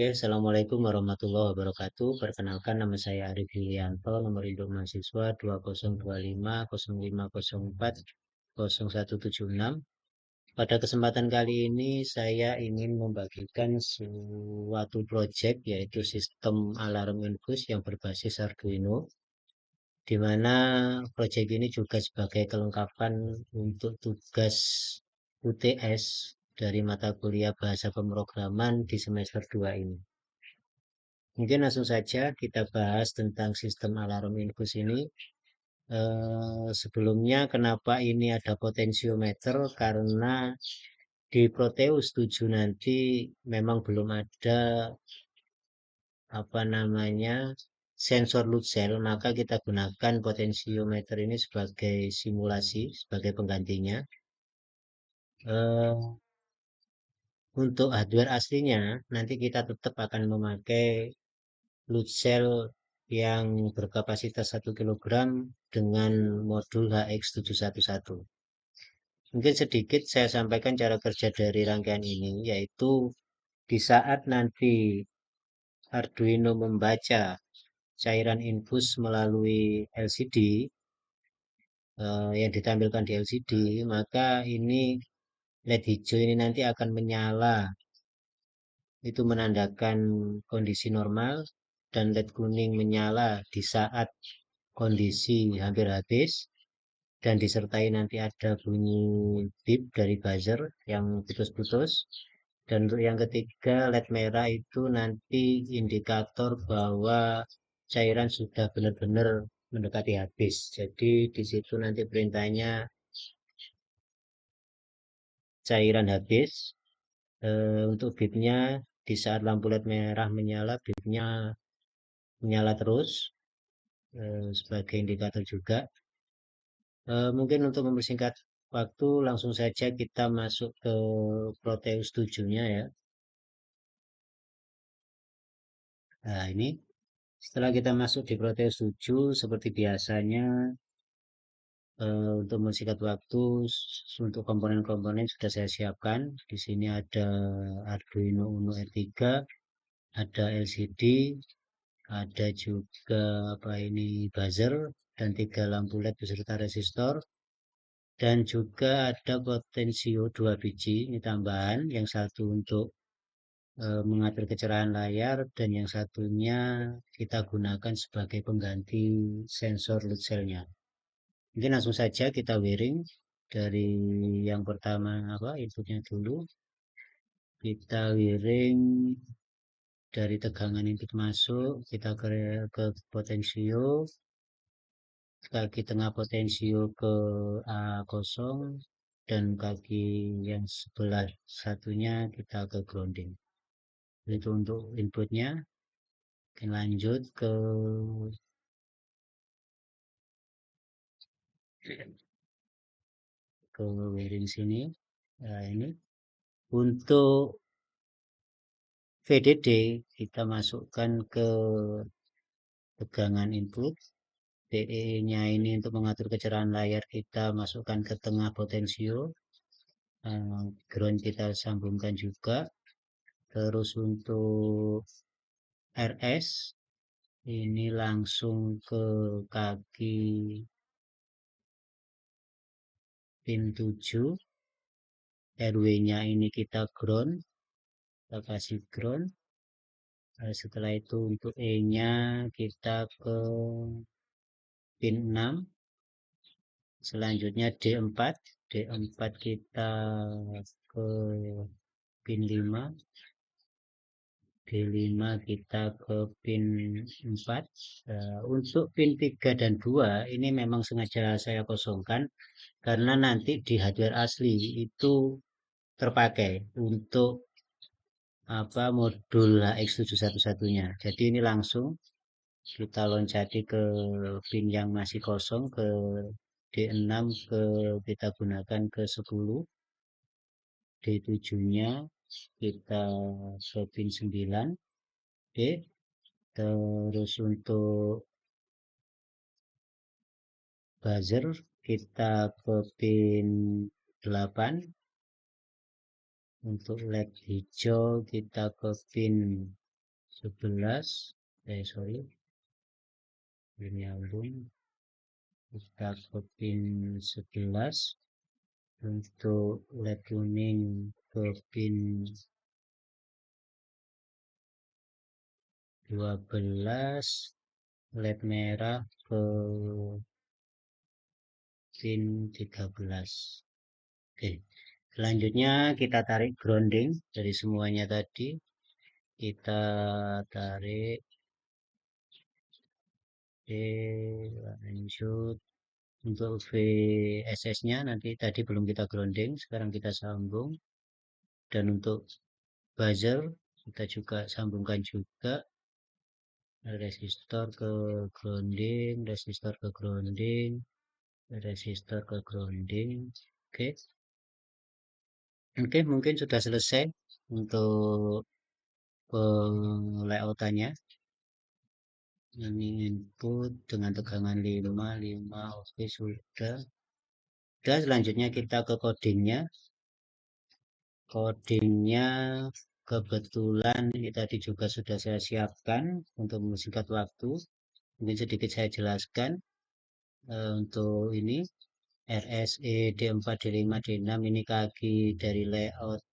Oke, Assalamualaikum warahmatullahi wabarakatuh. Perkenalkan nama saya Arif Yulianto, nomor induk mahasiswa 2025 02504 0176. Pada kesempatan kali ini saya ingin membagikan suatu proyek yaitu sistem alarm infus yang berbasis Arduino, di mana proyek ini juga sebagai kelengkapan untuk tugas UTS dari mata kuliah bahasa pemrograman di semester 2 ini. Mungkin langsung saja kita bahas tentang sistem alarm infus ini. Sebelumnya kenapa ini ada potensiometer? Karena di Proteus 7 nanti memang belum ada sensor load cell, maka kita gunakan potensiometer ini sebagai simulasi, sebagai penggantinya. Untuk hardware aslinya nanti kita tetap akan memakai load cell yang berkapasitas 1 kg dengan modul HX711. Mungkin sedikit saya sampaikan cara kerja dari rangkaian ini, yaitu di saat nanti Arduino membaca cairan infus melalui LCD yang ditampilkan di LCD, maka ini LED hijau ini nanti akan menyala. Itu menandakan kondisi normal, dan LED kuning menyala di saat kondisi hampir habis, dan disertai nanti ada bunyi beep dari buzzer yang putus-putus. Dan untuk yang ketiga, LED merah itu nanti indikator bahwa cairan sudah benar-benar mendekati habis. Jadi di situ nanti perintahnya cairan habis. Untuk beepnya di saat lampu LED merah menyala, beepnya menyala terus sebagai indikator juga. Mungkin untuk mempersingkat waktu, langsung saja kita masuk ke Proteus 7-nya ya. Nah, ini setelah kita masuk di Proteus 7, seperti biasanya, untuk mempersingkat waktu, untuk komponen-komponen sudah saya siapkan. Di sini ada Arduino Uno R3, ada LCD, ada juga buzzer, dan 3 lampu LED beserta resistor. Dan juga ada potensio 2 biji, ini tambahan, yang satu untuk mengatur kecerahan layar, dan yang satunya kita gunakan sebagai pengganti sensor load cell-nya. Mungkin langsung saja kita wiring dari yang pertama inputnya dulu. Kita wiring dari tegangan input masuk, kita ke potensio, kaki tengah potensio ke A0, dan kaki yang sebelah satunya kita ke grounding. Itu untuk inputnya. Lanjut ke wiring sini. Nah, ini untuk VDD kita masukkan ke tegangan input. DE-nya ini untuk mengatur kecerahan layar kita masukkan ke tengah potensio. Ground kita sambungkan juga. Terus untuk RS ini langsung ke kaki pin 7. RW-nya ini kita ground, kita kasih ground. Setelah itu untuk E-nya kita ke pin 6. Selanjutnya D4 kita ke pin 5. D5 kita ke pin 4. Untuk pin 3 dan 2 ini memang sengaja saya kosongkan karena nanti di hardware asli itu terpakai untuk modul HX711-nya. Jadi ini langsung kita loncati ke pin yang masih kosong, ke D6, kita gunakan ke 10. D7-nya kita ke pin 9. Terus untuk buzzer kita ke pin 8. Untuk LED hijau kita ke pin 11, sorry, belum nyambung. Kita ke pin 11, untuk led kuning ke pin 12, led merah ke pin 13. Oke, selanjutnya kita tarik grounding dari semuanya tadi. Kita tarik, lanjut. Untuk VSS nya nanti tadi belum kita grounding, sekarang kita sambung. Dan untuk buzzer kita juga sambungkan juga, resistor ke grounding, resistor ke grounding, resistor ke grounding. Oke. Oke, mungkin sudah selesai untuk layoutannya. Ini input dengan tegangan 5, oke sudah. Dan selanjutnya kita ke codingnya. Codingnya kebetulan ini tadi juga sudah saya siapkan untuk mempersingkat waktu. Mungkin sedikit saya jelaskan. Untuk ini RSE D4 D5 D6 ini kaki dari layout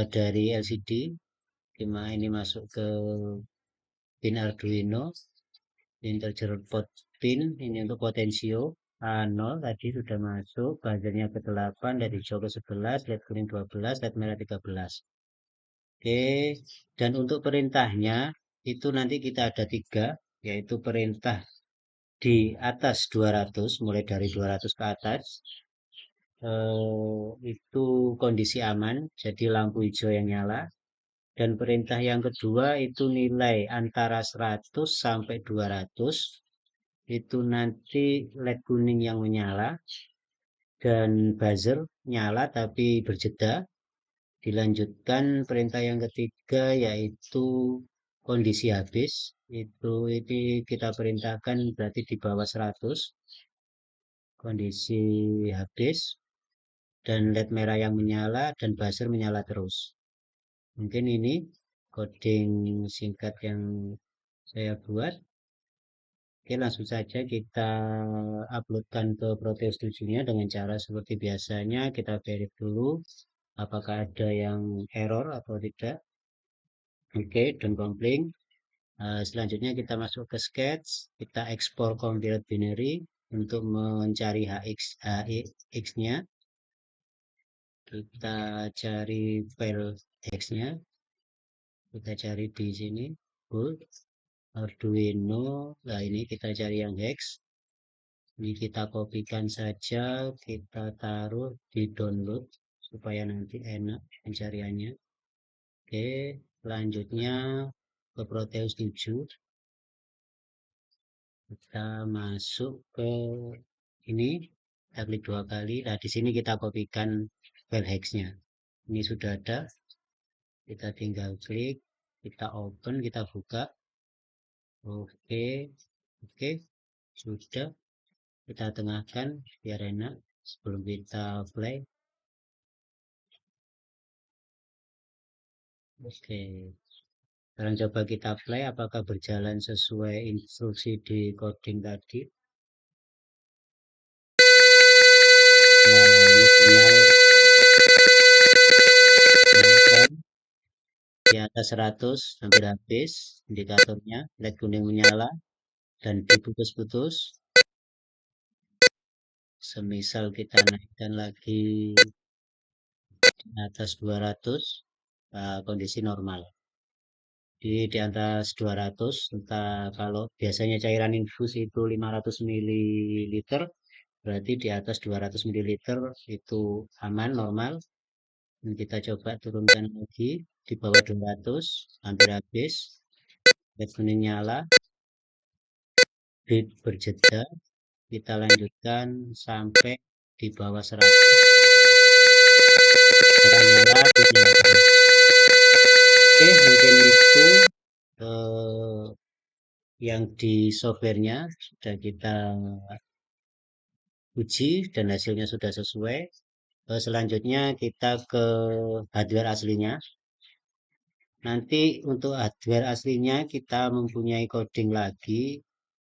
dari LCD, dimana ini masuk ke pin Arduino. Integer port pin ini untuk potensio A0 tadi sudah masuk, buzzernya ke 8, led hijau ke 11, led kuning 12, led merah 13. Oke, dan untuk perintahnya itu nanti kita ada 3, yaitu perintah di atas 200, mulai dari 200 ke atas. Itu kondisi aman, jadi lampu hijau yang nyala. Dan perintah yang kedua itu nilai antara 100 sampai 200. Itu nanti led kuning yang menyala dan buzzer nyala tapi berjeda. Dilanjutkan perintah yang ketiga yaitu kondisi habis. Ini kita perintahkan berarti di bawah 100 kondisi habis, dan led merah yang menyala dan buzzer menyala terus. Mungkin ini coding singkat yang saya buat. Oke, langsung saja kita uploadkan ke Proteus 7-nya dengan cara seperti biasanya. Kita verify dulu apakah ada yang error atau tidak. Oke, don't complain. Selanjutnya kita masuk ke sketch. Kita ekspor compiled binary untuk mencari HX-nya. Kita cari file X-nya. Kita cari di sini. Arduino. Nah, ini kita cari yang X. Ini kita kopikan saja, kita taruh di download supaya nanti enak pencariannya. Oke, selanjutnya ke Proteus 7. Kita masuk ke ini, kita klik 2 kali. Nah, di sini kita kopikan file hex-nya. Ini sudah ada. Kita tinggal klik, kita open, kita buka. Oke, oke, sudah. Kita tengahkan biar enak sebelum kita play. Oke, sekarang coba kita play apakah berjalan sesuai instruksi di coding tadi. Nah, ini sinyal naikkan di atas 100, hampir habis indikatornya, led kuning menyala dan diputus-putus. Semisal kita naikkan lagi di atas 200, kondisi normal. Di atas 200, entah kalau biasanya cairan infus itu 500 ml, berarti di atas 200 ml itu aman, normal. Dan kita coba turunkan lagi di bawah 200, hampir habis. Led kuning nyala, bit berjeda. Kita lanjutkan sampai di bawah 100. Merah nyala, bit nyala terus. Oke, mungkin itu yang di softwarenya sudah kita uji dan hasilnya sudah sesuai. Selanjutnya kita ke hardware aslinya. Nanti untuk hardware aslinya kita mempunyai coding lagi.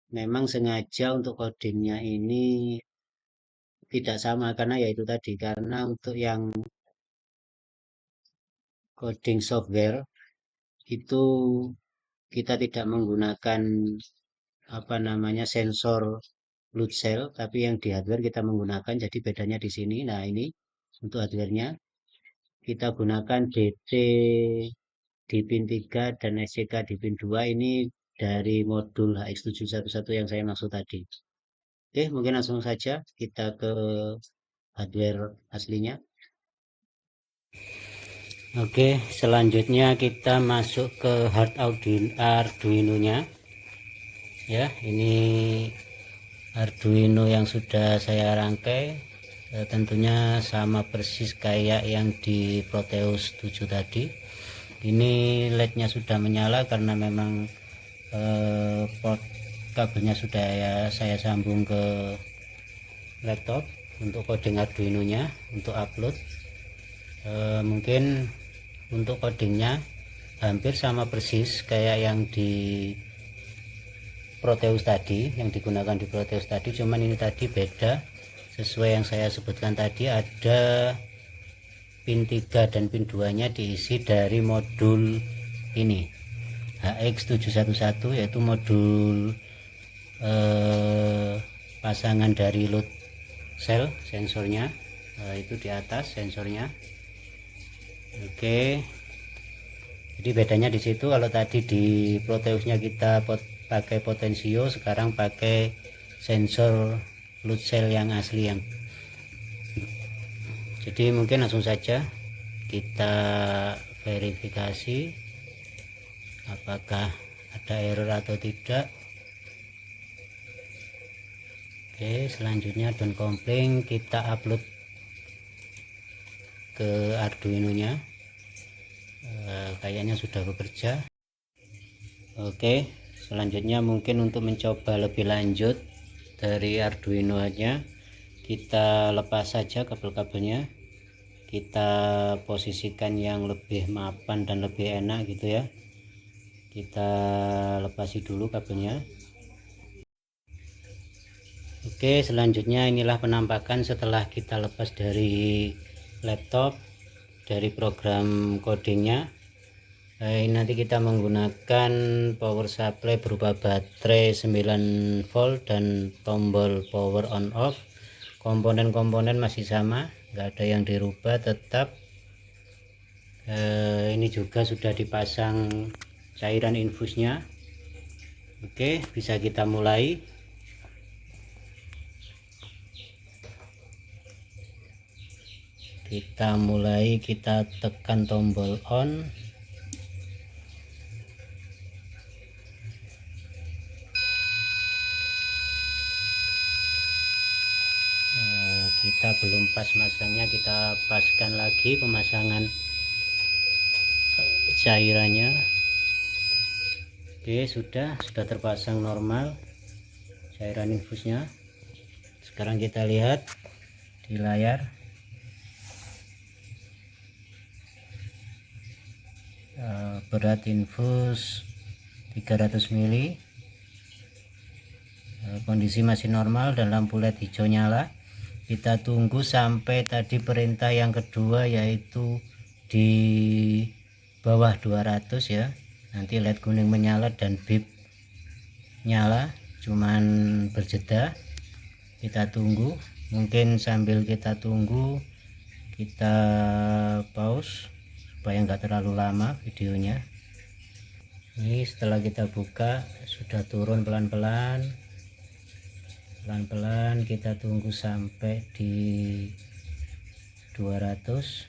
Memang sengaja untuk codingnya ini tidak sama karena yaitu tadi karena untuk yang coding software itu kita tidak menggunakan apa namanya sensor load cell, tapi yang di hardware kita menggunakan. Jadi bedanya di sini. Nah, ini untuk hardware-nya kita gunakan DT di pin 3 dan SCK di pin 2 ini dari modul HX711 yang saya maksud tadi. Oke, mungkin langsung saja kita ke hardware aslinya. Oke, selanjutnya kita masuk ke hard Arduino-nya. Ya, ini Arduino yang sudah saya rangkai. Tentunya sama persis kayak yang di Proteus 7 tadi. Ini LED-nya sudah menyala karena memang port kabelnya sudah saya sambung ke laptop untuk coding Arduino-nya untuk upload. Mungkin untuk codingnya hampir sama persis kayak yang di Proteus tadi, yang digunakan di Proteus tadi, cuman ini tadi beda. Sesuai yang saya sebutkan tadi, ada pin 3 dan pin 2 nya diisi dari modul ini HX711, yaitu modul pasangan dari load cell sensornya. Itu di atas sensornya. Oke, jadi bedanya di situ. Kalau tadi di Proteusnya kita pakai potensio, sekarang pakai sensor load cell yang asli. Jadi mungkin langsung saja kita verifikasi apakah ada error atau tidak. Oke, selanjutnya down compling kita upload ke Arduino nya. Kayaknya sudah bekerja. Oke, selanjutnya mungkin untuk mencoba lebih lanjut dari Arduino nya, kita lepas saja kabel-kabelnya, kita posisikan yang lebih mapan dan lebih enak gitu ya. Kita lepasi dulu kabelnya. Oke, selanjutnya inilah penampakan setelah kita lepas dari laptop, dari program codingnya. Nanti kita menggunakan power supply berupa baterai 9 volt dan tombol power on off. Komponen-komponen masih sama, nggak ada yang dirubah, tetap. Ini juga sudah dipasang cairan infusnya. Oke, bisa kita mulai. Kita tekan tombol on. Kita belum pas masangnya, kita paskan lagi pemasangan cairannya. Oke, sudah terpasang normal cairan infusnya. Sekarang kita lihat di layar. Berat infus 300 ml. Kondisi masih normal dan lampu LED hijau nyala. Kita tunggu sampai tadi perintah yang kedua, yaitu di bawah 200 ya. Nanti LED kuning menyala dan bip nyala, cuman berjeda. Kita tunggu. Mungkin sambil kita tunggu, kita pause supaya nggak terlalu lama videonya. Ini setelah kita buka sudah turun pelan-pelan. Kita tunggu sampai di 200.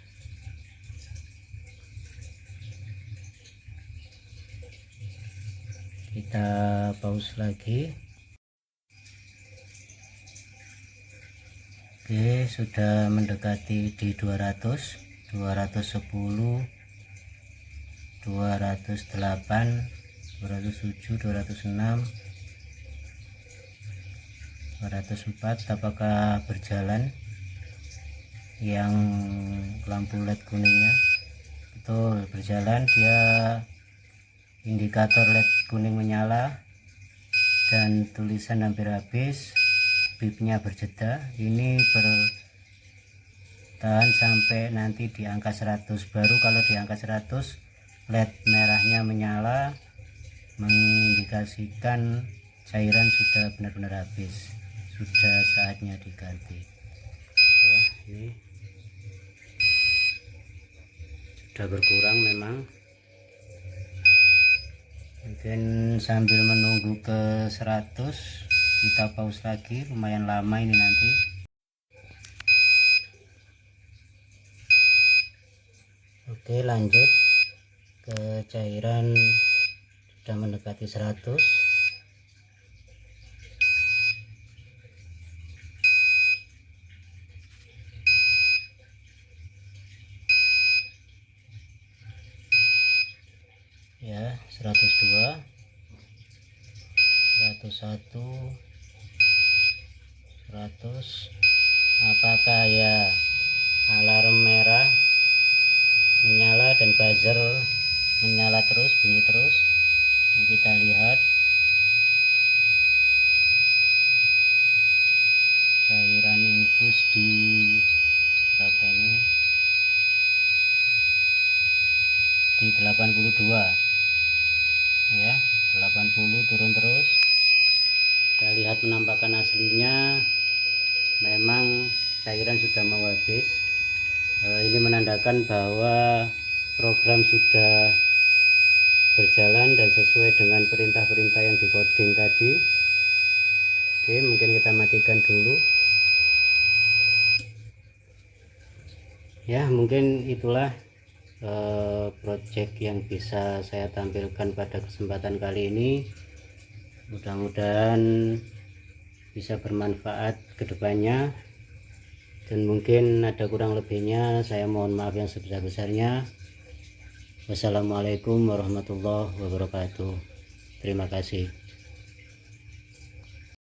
Kita pause lagi. Oke, sudah mendekati di 200, 210, 208, 207, 206, 204. Apakah berjalan yang lampu LED kuningnya? Betul, berjalan. Dia indikator LED kuning menyala dan tulisan hampir habis, bibnya berjeda. Ini bertahan sampai nanti di angka 100. Baru kalau di angka 100 LED merahnya menyala, mengindikasikan cairan sudah benar-benar habis, sudah saatnya diganti. Ya, ini sudah berkurang memang. Mungkin sambil menunggu ke 100 kita pause lagi, lumayan lama ini nanti. Oke, lanjut ke cairan sudah mendekati 100. Ya, 102, 101, 100. Apakah ya alarm merah menyala dan buzzer menyala terus, bunyi terus? Ini kita lihat cairan infus di berapa ini, di 82 ya, 80 turun terus. Kita lihat penampakan aslinya, memang cairan sudah mau habis. Ini menandakan bahwa program sudah berjalan dan sesuai dengan perintah-perintah yang di-coding tadi. Oke, mungkin kita matikan dulu. Ya, mungkin itulah project yang bisa saya tampilkan pada kesempatan kali ini. Mudah-mudahan bisa bermanfaat ke depannya, dan mungkin ada kurang lebihnya saya mohon maaf yang sebesar-besarnya. Wassalamualaikum warahmatullahi wabarakatuh. Terima kasih.